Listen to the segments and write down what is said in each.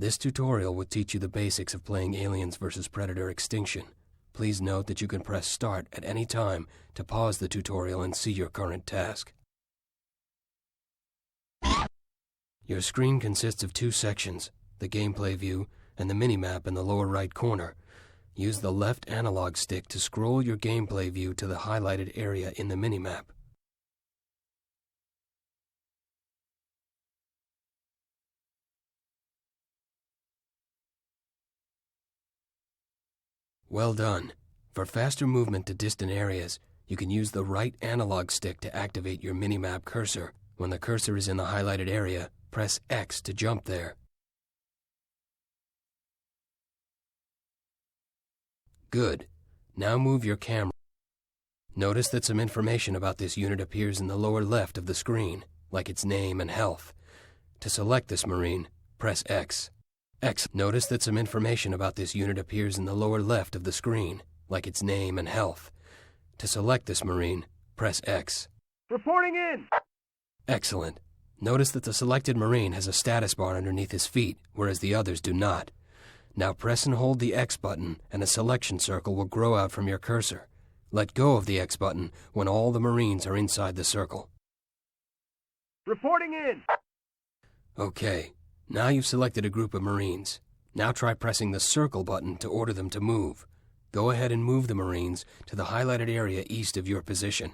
This tutorial will teach you the basics of playing Aliens vs. Predator Extinction. Please note that you can press Start at any time to pause the tutorial and see your current task. Your screen consists of two sections, the gameplay view and the minimap in the lower right corner. Use the left analog stick to scroll your gameplay view to the highlighted area in the minimap. Well done. For faster movement to distant areas, you can use the right analog stick to activate your minimap cursor. When the cursor is in the highlighted area, press X to jump there. Good. Now move your camera. Notice that some information about this unit appears in the lower left of the screen, like its name and health. To select this Marine, press X. Notice that some information about this unit appears in the lower left of the screen, like its name and health. To select this Marine, press X. Reporting in! Excellent. Notice that the selected Marine has a status bar underneath his feet, whereas the others do not. Now press and hold the X button, and a selection circle will grow out from your cursor. Let go of the X button when all the Marines are inside the circle. Reporting in! Okay. Now you've selected a group of Marines. Now try pressing the circle button to order them to move. Go ahead and move the Marines to the highlighted area east of your position.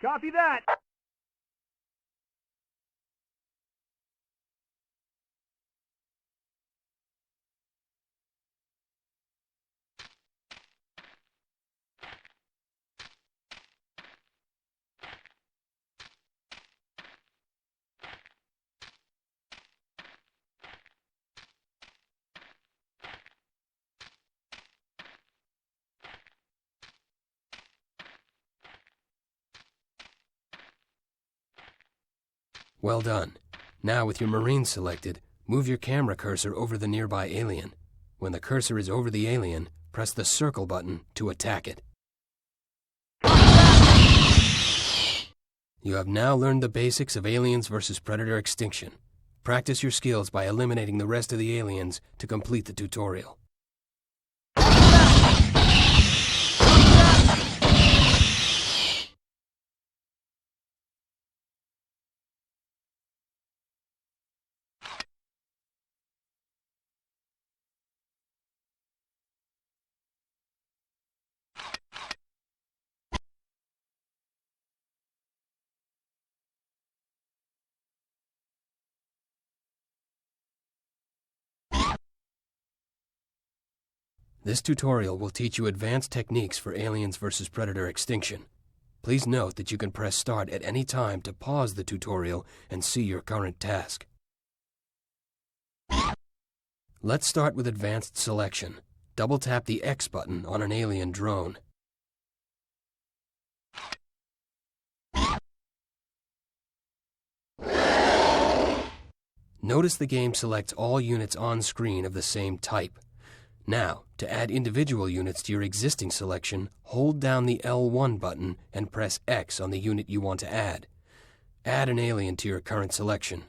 Copy that! Well done. Now with your Marine selected, move your camera cursor over the nearby alien. When the cursor is over the alien, press the circle button to attack it. You have now learned the basics of Aliens vs. Predator Extinction. Practice your skills by eliminating the rest of the aliens to complete the tutorial. This tutorial will teach you advanced techniques for Aliens vs. Predator Extinction. Please note that you can press Start at any time to pause the tutorial and see your current task. Let's start with advanced selection. Double-tap the X button on an alien drone. Notice the game selects all units on screen of the same type. Now, to add individual units to your existing selection, hold down the L1 button and press X on the unit you want to add. Add an alien to your current selection.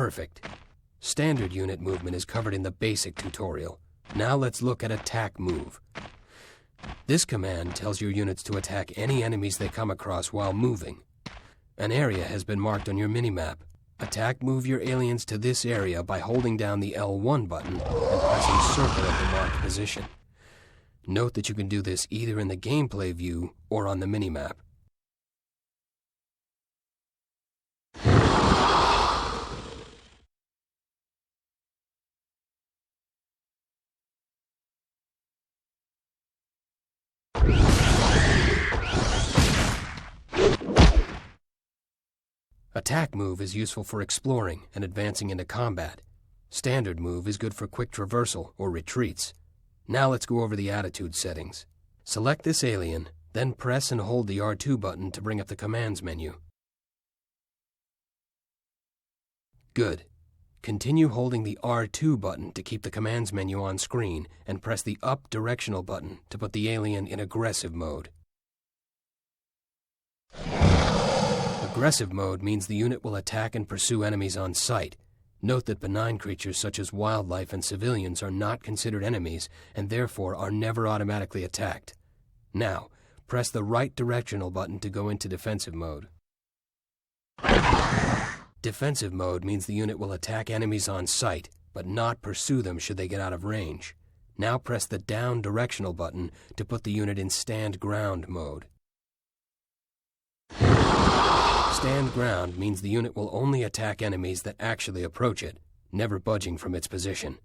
Perfect. Standard unit movement is covered in the basic tutorial. Now let's look at attack move. This command tells your units to attack any enemies they come across while moving. An area has been marked on your minimap. Attack move your aliens to this area by holding down the L1 button and pressing circle at the marked position. Note that you can do this either in the gameplay view or on the minimap. Attack move is useful for exploring and advancing into combat. Standard move is good for quick traversal or retreats. Now let's go over the attitude settings. Select this alien, then press and hold the R2 button to bring up the commands menu. Good. Continue holding the R2 button to keep the commands menu on screen and press the up directional button to put the alien in aggressive mode. Aggressive mode means the unit will attack and pursue enemies on sight. Note that benign creatures such as wildlife and civilians are not considered enemies and therefore are never automatically attacked. Now, press the right directional button to go into defensive mode. Defensive mode means the unit will attack enemies on sight, but not pursue them should they get out of range. Now press the down directional button to put the unit in stand ground mode. Stand ground means the unit will only attack enemies that actually approach it, never budging from its position.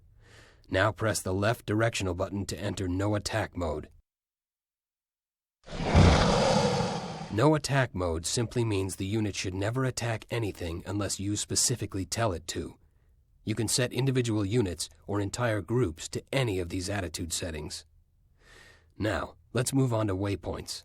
Now press the left directional button to enter no attack mode. No attack mode simply means the unit should never attack anything unless you specifically tell it to. You can set individual units or entire groups to any of these attitude settings. Now, let's move on to waypoints.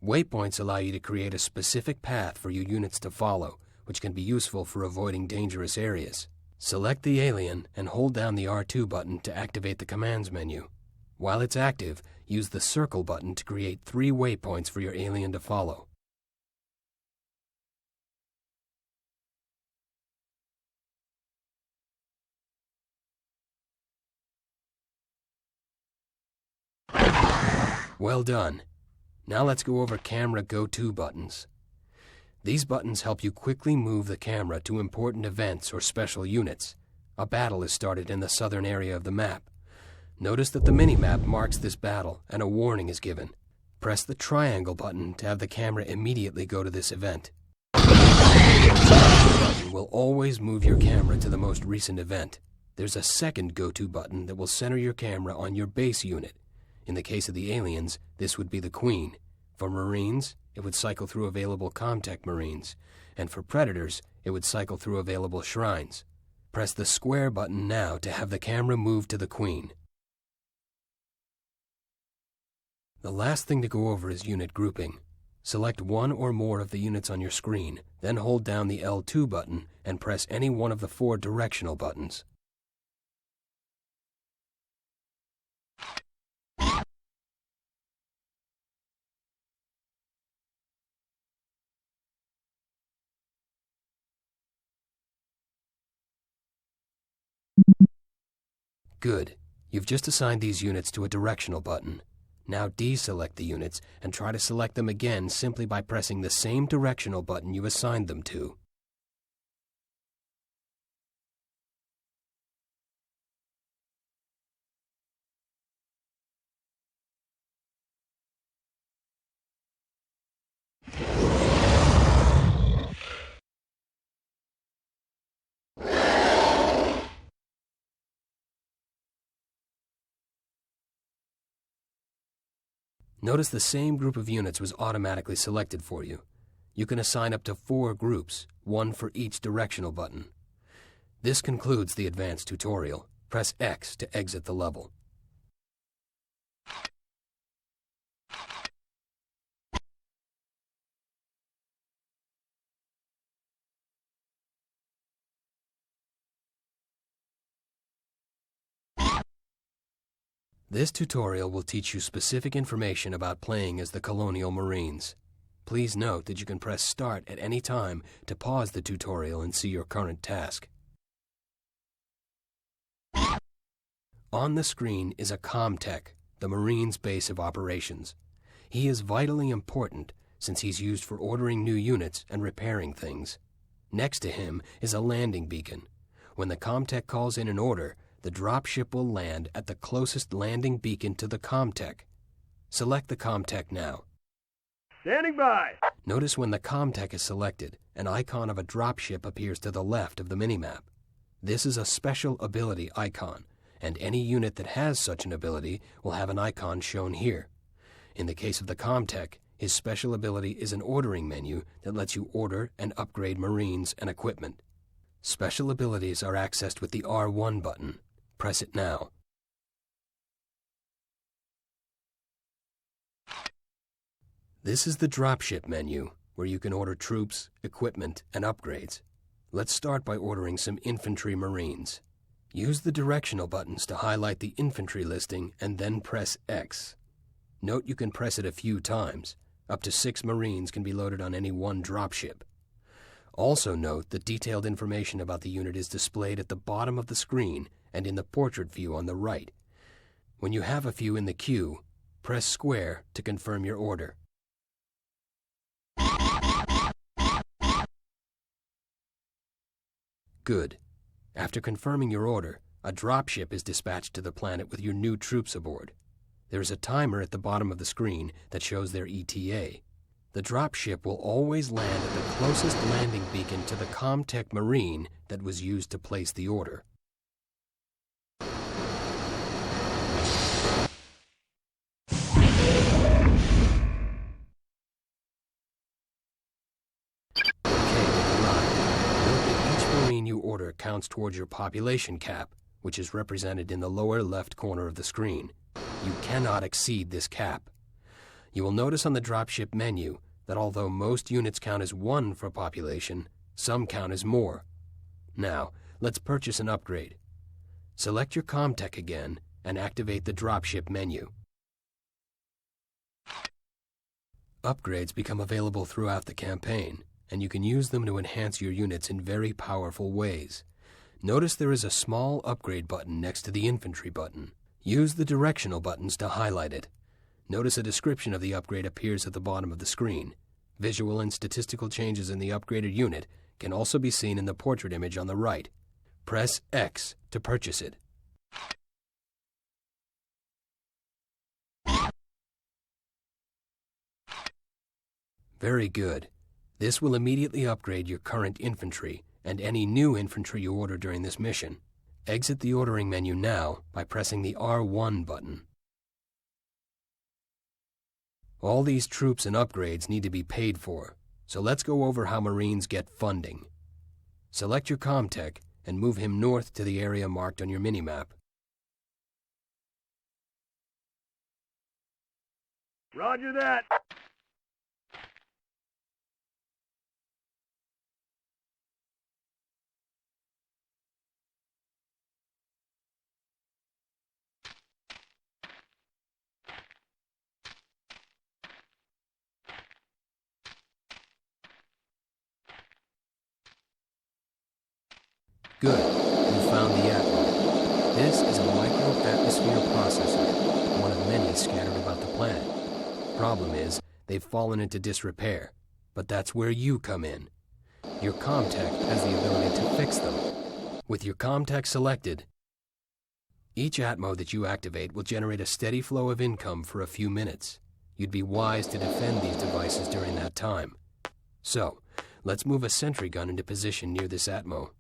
Waypoints allow you to create a specific path for your units to follow, which can be useful for avoiding dangerous areas. Select the alien and hold down the R2 button to activate the commands menu. While it's active, use the circle button to create 3 waypoints for your alien to follow. Well done. Now let's go over camera go-to buttons. These buttons help you quickly move the camera to important events or special units. A battle is started in the southern area of the map. Notice that the minimap marks this battle and a warning is given. Press the triangle button to have the camera immediately go to this event. The button will always move your camera to the most recent event. There's a second go-to button that will center your camera on your base unit. In the case of the aliens, this would be the Queen. For Marines, it would cycle through available Comtech Marines. And for Predators, it would cycle through available Shrines. Press the square button now to have the camera move to the Queen. The last thing to go over is unit grouping. Select one or more of the units on your screen, then hold down the L2 button and press any one of the 4 directional buttons. Good. You've just assigned these units to a directional button. Now deselect the units and try to select them again simply by pressing the same directional button you assigned them to. Notice the same group of units was automatically selected for you. You can assign up to 4 groups, 1 for each directional button. This concludes the advanced tutorial. Press X to exit the level. This tutorial will teach you specific information about playing as the Colonial Marines. Please note that you can press Start at any time to pause the tutorial and see your current task. On the screen is a ComTech, the Marine's base of operations. He is vitally important since he's used for ordering new units and repairing things. Next to him is a landing beacon. When the ComTech calls in an order, the dropship will land at the closest landing beacon to the ComTech. Select the ComTech now. Standing by. Notice when the ComTech is selected, an icon of a dropship appears to the left of the minimap. This is a special ability icon, and any unit that has such an ability will have an icon shown here. In the case of the ComTech, his special ability is an ordering menu that lets you order and upgrade Marines and equipment. Special abilities are accessed with the R1 button. Press it now. This is the dropship menu, where you can order troops, equipment, and upgrades. Let's start by ordering some infantry Marines. Use the directional buttons to highlight the infantry listing and then press X. Note you can press it a few times. Up to 6 Marines can be loaded on any one dropship. Also note that detailed information about the unit is displayed at the bottom of the screen and in the portrait view on the right. When you have a few in the queue, press square to confirm your order. Good. After confirming your order, a dropship is dispatched to the planet with your new troops aboard. There is a timer at the bottom of the screen that shows their ETA. The dropship will always land at the closest landing beacon to the ComTech Marine that was used to place the order. You order counts towards your population cap, which is represented in the lower left corner of the screen. You cannot exceed this cap. You will notice on the dropship menu that although most units count as 1 for population, some count as more. Now, let's purchase an upgrade. Select your ComTech again and activate the dropship menu. Upgrades become available throughout the campaign, and you can use them to enhance your units in very powerful ways. Notice there is a small upgrade button next to the infantry button. Use the directional buttons to highlight it. Notice a description of the upgrade appears at the bottom of the screen. Visual and statistical changes in the upgraded unit can also be seen in the portrait image on the right. Press X to purchase it. Very good. This will immediately upgrade your current infantry and any new infantry you order during this mission. Exit the ordering menu now by pressing the R1 button. All these troops and upgrades need to be paid for, so let's go over how Marines get funding. Select your ComTech and move him north to the area marked on your minimap. Roger that. Good. You found the Atmo. This is a micro-atmosphere processor, one of many scattered about the planet. Problem is, they've fallen into disrepair, but that's where you come in. Your ComTech has the ability to fix them. With your ComTech selected, each Atmo that you activate will generate a steady flow of income for a few minutes. You'd be wise to defend these devices during that time. So, let's move a sentry gun into position near this Atmo.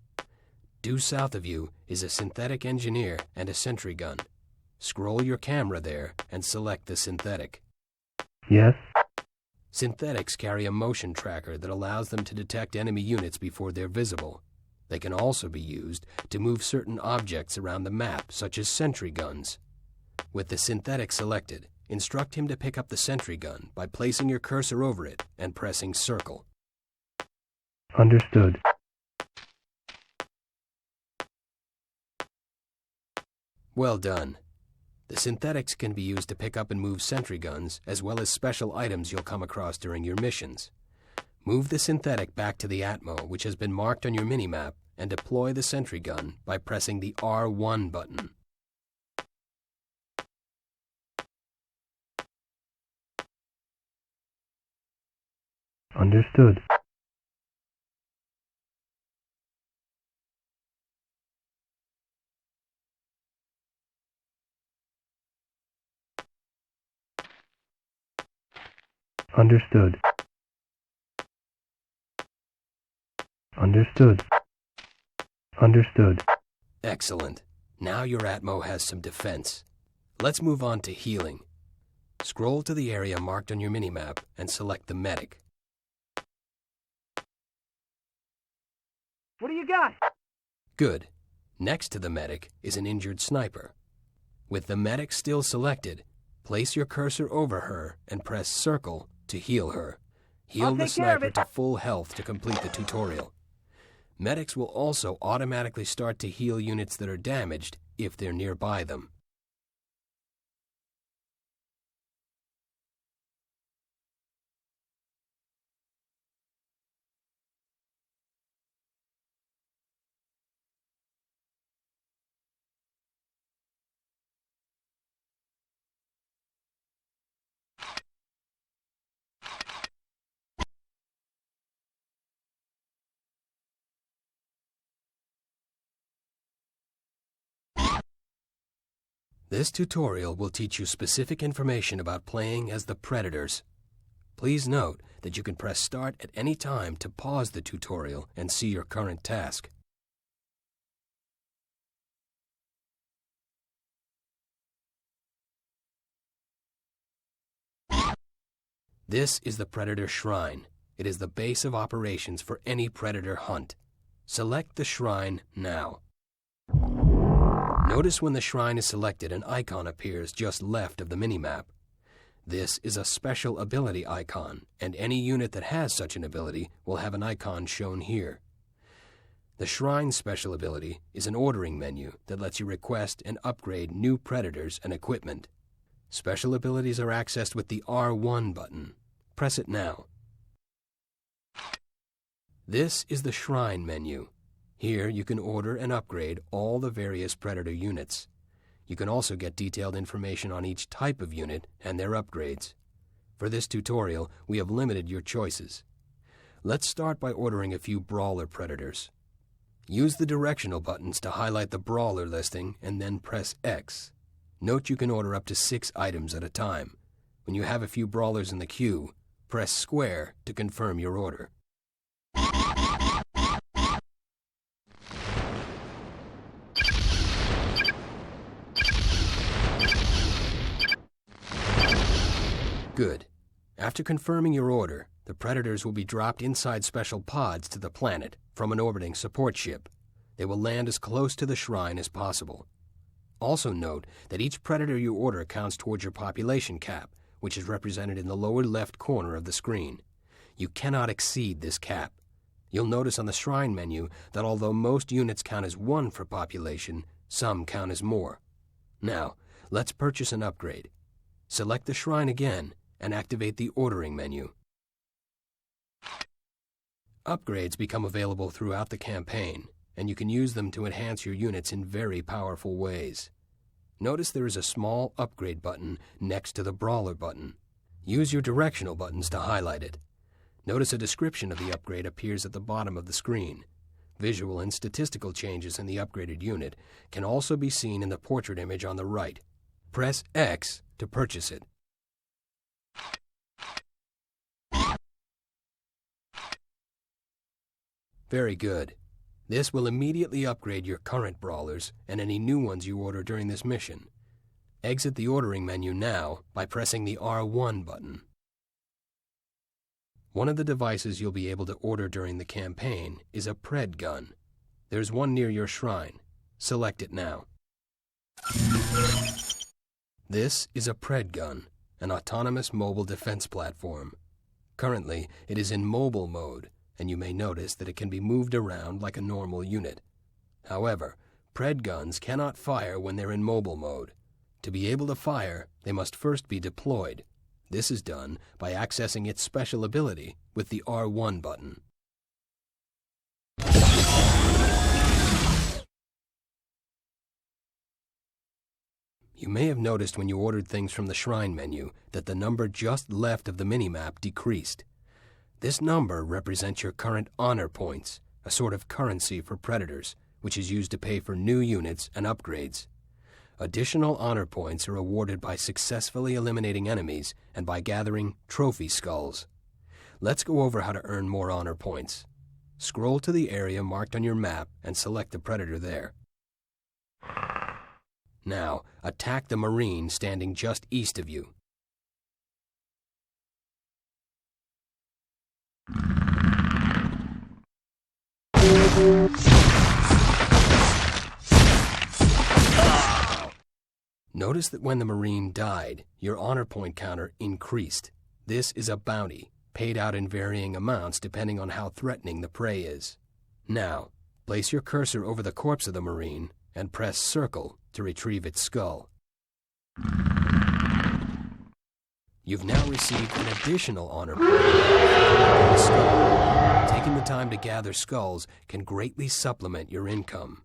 Due south of you is a synthetic engineer and a sentry gun. Scroll your camera there and select the synthetic. Yes. Synthetics carry a motion tracker that allows them to detect enemy units before they're visible. They can also be used to move certain objects around the map, such as sentry guns. With the synthetic selected, instruct him to pick up the sentry gun by placing your cursor over it and pressing circle. Understood. Well done. The synthetics can be used to pick up and move sentry guns, as well as special items you'll come across during your missions. Move the synthetic back to the Atmo, which has been marked on your minimap, and deploy the sentry gun by pressing the R1 button. Understood. Understood. Understood. Understood. Excellent. Now your Atmo has some defense. Let's move on to healing. Scroll to the area marked on your minimap and select the medic. What do you got? Good. Next to the medic is an injured sniper. With the medic still selected, place your cursor over her and press circle to heal her. Heal the sniper to full health to complete the tutorial. Medics will also automatically start to heal units that are damaged if they're nearby them. This tutorial will teach you specific information about playing as the Predators. Please note that you can press start at any time to pause the tutorial and see your current task. This is the Predator Shrine. It is the base of operations for any Predator hunt. Select the shrine now. Notice when the shrine is selected, an icon appears just left of the minimap. This is a special ability icon, and any unit that has such an ability will have an icon shown here. The Shrine special ability is an ordering menu that lets you request and upgrade new Predators and equipment. Special abilities are accessed with the R1 button. Press it now. This is the Shrine menu. Here you can order and upgrade all the various Predator units. You can also get detailed information on each type of unit and their upgrades. For this tutorial, we have limited your choices. Let's start by ordering a few Brawler Predators. Use the directional buttons to highlight the Brawler listing and then press X. Note you can order up to 6 items at a time. When you have a few Brawlers in the queue, press square to confirm your order. Good. After confirming your order, the Predators will be dropped inside special pods to the planet from an orbiting support ship. They will land as close to the shrine as possible. Also note that each Predator you order counts towards your population cap, which is represented in the lower left corner of the screen. You cannot exceed this cap. You'll notice on the Shrine menu that although most units count as 1 for population, some count as more. Now, let's purchase an upgrade. Select the Shrine again and activate the ordering menu. Upgrades become available throughout the campaign, and you can use them to enhance your units in very powerful ways. Notice there is a small upgrade button next to the Brawler button. Use your directional buttons to highlight it. Notice a description of the upgrade appears at the bottom of the screen. Visual and statistical changes in the upgraded unit can also be seen in the portrait image on the right. Press X to purchase it. Very good. This will immediately upgrade your current Brawlers and any new ones you order during this mission. Exit the ordering menu now by pressing the R1 button. One of the devices you'll be able to order during the campaign is a Pred gun. There's one near your shrine. Select it now. This is a Pred gun, an autonomous mobile defense platform. Currently, it is in mobile mode, and you may notice that it can be moved around like a normal unit. However, Pred guns cannot fire when they're in mobile mode. To be able to fire, they must first be deployed. This is done by accessing its special ability with the R1 button. You may have noticed when you ordered things from the Shrine menu that the number just left of the minimap decreased. This number represents your current honor points, a sort of currency for predators, which is used to pay for new units and upgrades. Additional honor points are awarded by successfully eliminating enemies and by gathering trophy skulls. Let's go over how to earn more honor points. Scroll to the area marked on your map and select the predator there. Now, attack the Marine standing just east of you. Notice that when the Marine died, your honor point counter increased. This is a bounty, paid out in varying amounts depending on how threatening the prey is. Now, place your cursor over the corpse of the Marine and press circle to retrieve its skull. You've now received an additional honor point for the skull. Taking the time to gather skulls can greatly supplement your income.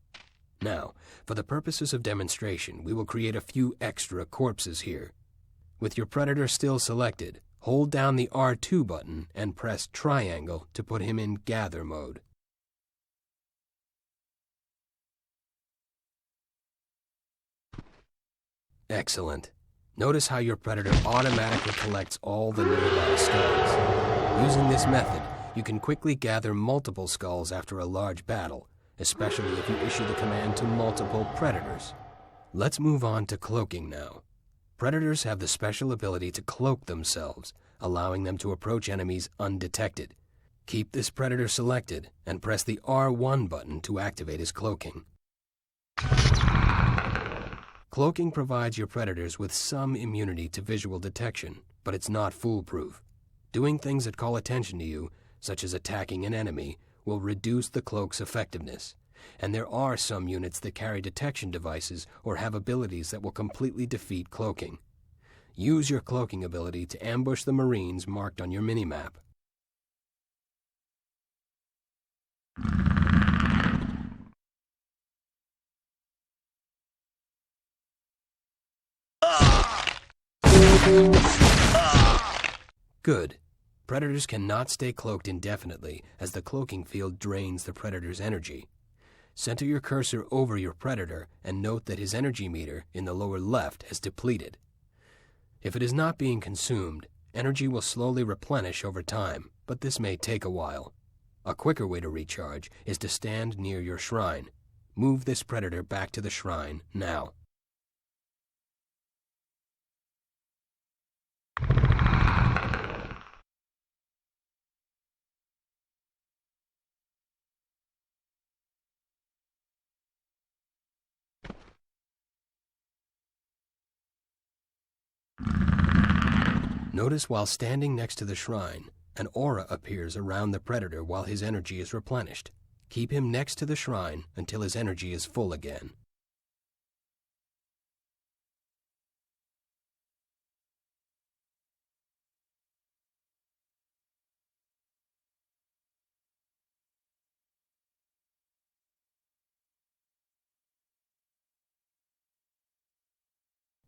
Now, for the purposes of demonstration, we will create a few extra corpses here. With your predator still selected, hold down the R2 button and press triangle to put him in gather mode. Excellent. Notice how your predator automatically collects all the nearby skulls. Using this method, you can quickly gather multiple skulls after a large battle, especially if you issue the command to multiple predators. Let's move on to cloaking now. Predators have the special ability to cloak themselves, allowing them to approach enemies undetected. Keep this predator selected and press the R1 button to activate his cloaking. Cloaking provides your predators with some immunity to visual detection, but it's not foolproof. Doing things that call attention to you, such as attacking an enemy, will reduce the cloak's effectiveness. And there are some units that carry detection devices or have abilities that will completely defeat cloaking. Use your cloaking ability to ambush the Marines marked on your minimap. Good. Predators cannot stay cloaked indefinitely, as the cloaking field drains the predator's energy. Center your cursor over your predator and note that his energy meter in the lower left has depleted. If it is not being consumed, energy will slowly replenish over time, but this may take a while. A quicker way to recharge is to stand near your shrine. Move this predator back to the shrine now. Notice while standing next to the shrine, an aura appears around the predator while his energy is replenished. Keep him next to the shrine until his energy is full again.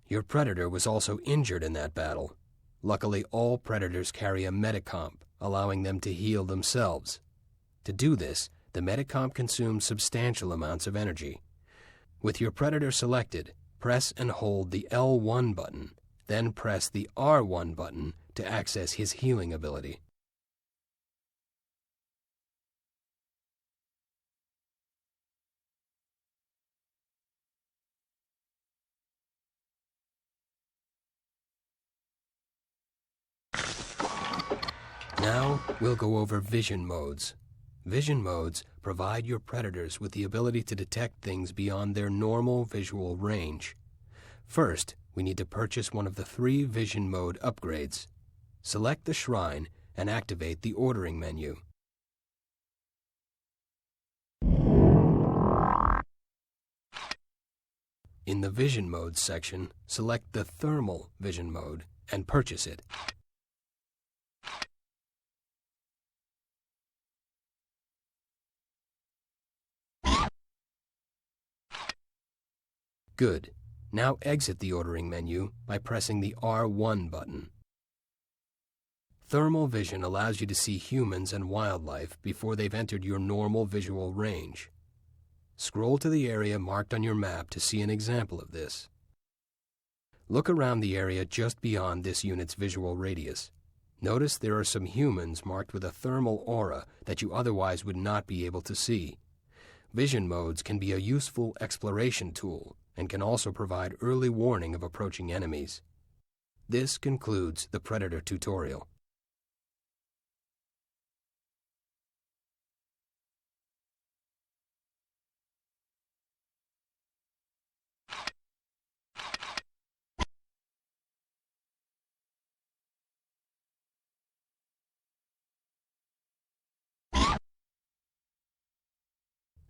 Your predator was also injured in that battle. Luckily, all predators carry a metacomp, allowing them to heal themselves. To do this, the metacomp consumes substantial amounts of energy. With your predator selected, press and hold the L1 button, then press the R1 button to access his healing ability. Now, we'll go over vision modes. Vision modes provide your predators with the ability to detect things beyond their normal visual range. First, we need to purchase one of the 3 vision mode upgrades. Select the shrine and activate the ordering menu. In the vision modes section, select the thermal vision mode and purchase it. Good. Now exit the ordering menu by pressing the R1 button. Thermal vision allows you to see humans and wildlife before they've entered your normal visual range. Scroll to the area marked on your map to see an example of this. Look around the area just beyond this unit's visual radius. Notice there are some humans marked with a thermal aura that you otherwise would not be able to see. Vision modes can be a useful exploration tool and can also provide early warning of approaching enemies. This concludes the Predator tutorial.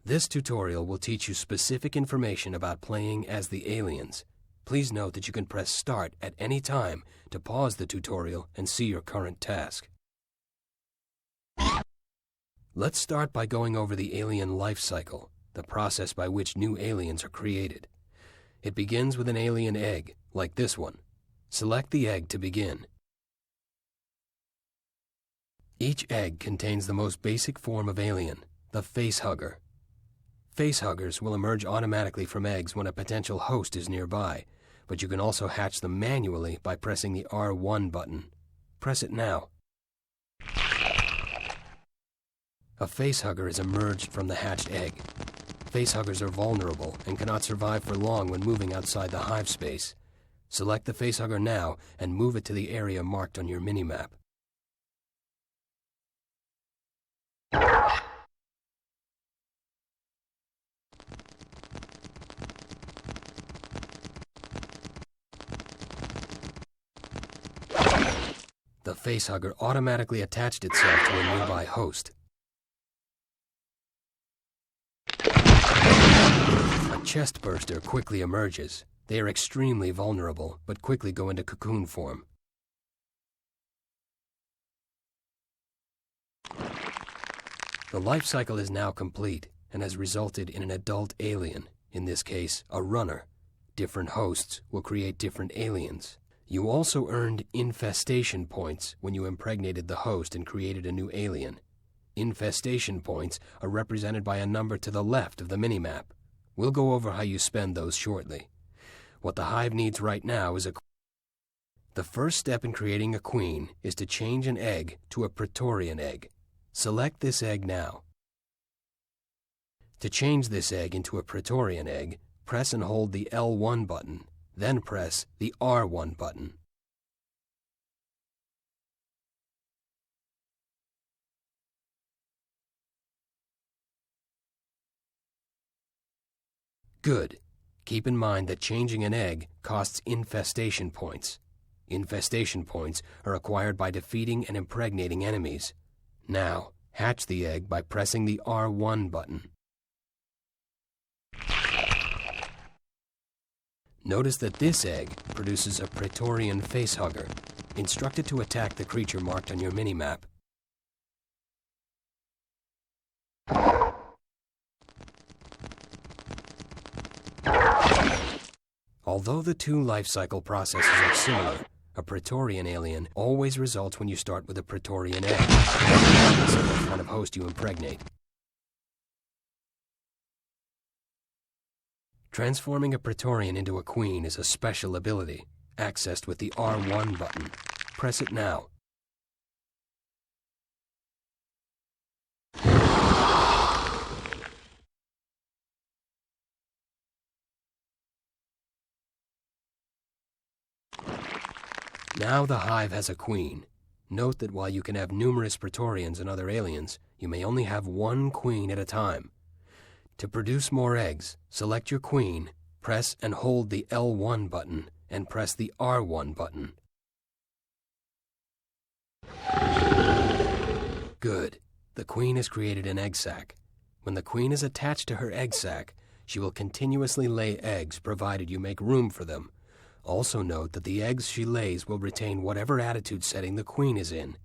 This tutorial will teach you specific information about playing as the aliens. Please note that you can press Start at any time to pause the tutorial and see your current task. Let's start by going over the alien life cycle, the process by which new aliens are created. It begins with an alien egg, like this one. Select the egg to begin. Each egg contains the most basic form of alien, the facehugger. Facehuggers will emerge automatically from eggs when a potential host is nearby, but you can also hatch them manually by pressing the R1 button. Press it now. A facehugger has emerged from the hatched egg. Facehuggers are vulnerable and cannot survive for long when moving outside the hive space. Select the facehugger now and move it to the area marked on your minimap. The facehugger automatically attached itself to a nearby host. A chest burster quickly emerges. They are extremely vulnerable, but quickly go into cocoon form. The life cycle is now complete and has resulted in an adult alien, in this case, a runner. Different hosts will create different aliens. You also earned infestation points when you impregnated the host and created a new alien. Infestation points are represented by a number to the left of the minimap. We'll go over how you spend those shortly. What the hive needs right now is a queen. The first step in creating a queen is to change an egg to a Praetorian egg. Select this egg now. To change this egg into a Praetorian egg, press and hold the L1 button. Then press the R1 button. Good. Keep in mind that changing an egg costs infestation points. Infestation points are acquired by defeating and impregnating enemies. Now, hatch the egg by pressing the R1 button. Notice that this egg produces a Praetorian facehugger. Instruct it to attack the creature marked on your minimap. Although the two life cycle processes are similar, a Praetorian alien always results when you start with a Praetorian egg, regardless of what kind of host you impregnate. Transforming a Praetorian into a queen is a special ability, accessed with the R1 button. Press it now. Now the hive has a queen. Note that while you can have numerous Praetorians and other aliens, you may only have one queen at a time. To produce more eggs, select your queen, press and hold the L1 button, and press the R1 button. Good. The queen has created an egg sac. When the queen is attached to her egg sac, she will continuously lay eggs provided you make room for them. Also note that the eggs she lays will retain whatever attitude setting the queen is in.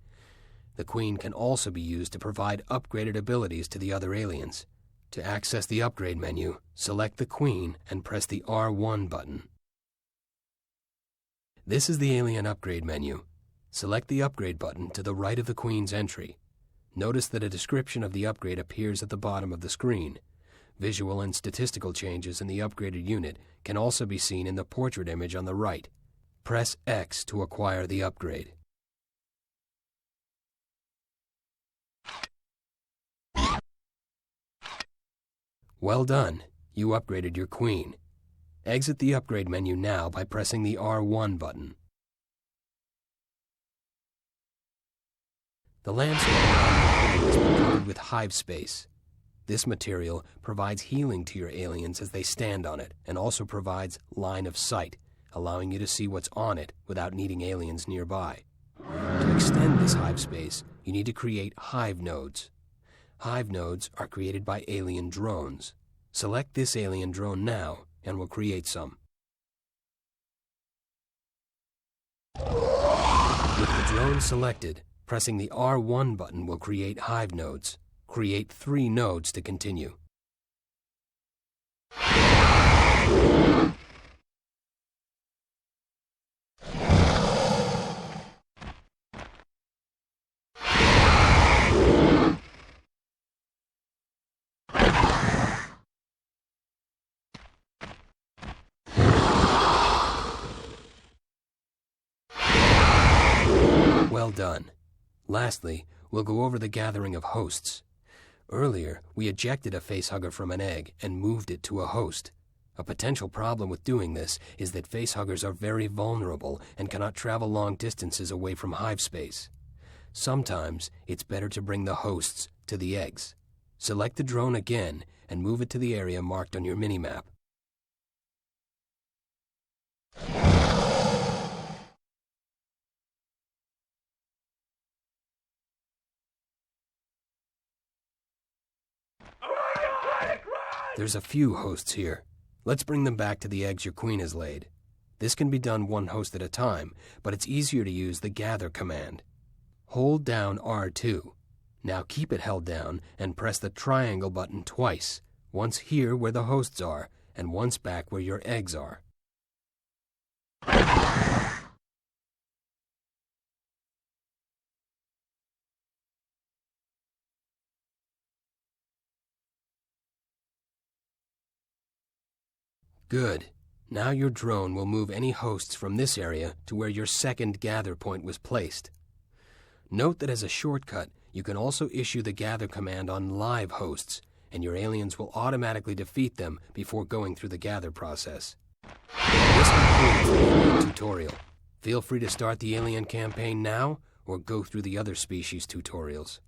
The queen can also be used to provide upgraded abilities to the other aliens. To access the upgrade menu, select the queen and press the R1 button. This is the alien upgrade menu. Select the Upgrade button to the right of the Queen's entry. Notice that a description of the upgrade appears at the bottom of the screen. Visual and statistical changes in the upgraded unit can also be seen in the portrait image on the right. Press X to acquire the upgrade. Well done, you upgraded your Queen. Exit the upgrade menu now by pressing the R1 button. The landscape around your Queen has been covered with hive space. This material provides healing to your aliens as they stand on it, and also provides line of sight, allowing you to see what's on it without needing aliens nearby. To extend this hive space, you need to create hive nodes. Hive nodes are created by alien drones. Select this alien drone now, and we'll create some. With the drone selected, pressing the R1 button will create hive nodes. Create 3 nodes to continue. Well done. Lastly, we'll go over the gathering of hosts. Earlier, we ejected a facehugger from an egg and moved it to a host. A potential problem with doing this is that facehuggers are very vulnerable and cannot travel long distances away from hive space. Sometimes, it's better to bring the hosts to the eggs. Select the drone again and move it to the area marked on your minimap. There's a few hosts here. Let's bring them back to the eggs your Queen has laid. This can be done one host at a time, but it's easier to use the gather command. Hold down R2. Now keep it held down and press the triangle button twice, once here where the hosts are, and once back where your eggs are. Good. Now your drone will move any hosts from this area to where your second gather point was placed. Note that as a shortcut, you can also issue the gather command on live hosts, and your aliens will automatically defeat them before going through the gather process. This concludes the alien tutorial. Feel free to start the alien campaign now, or go through the other species tutorials.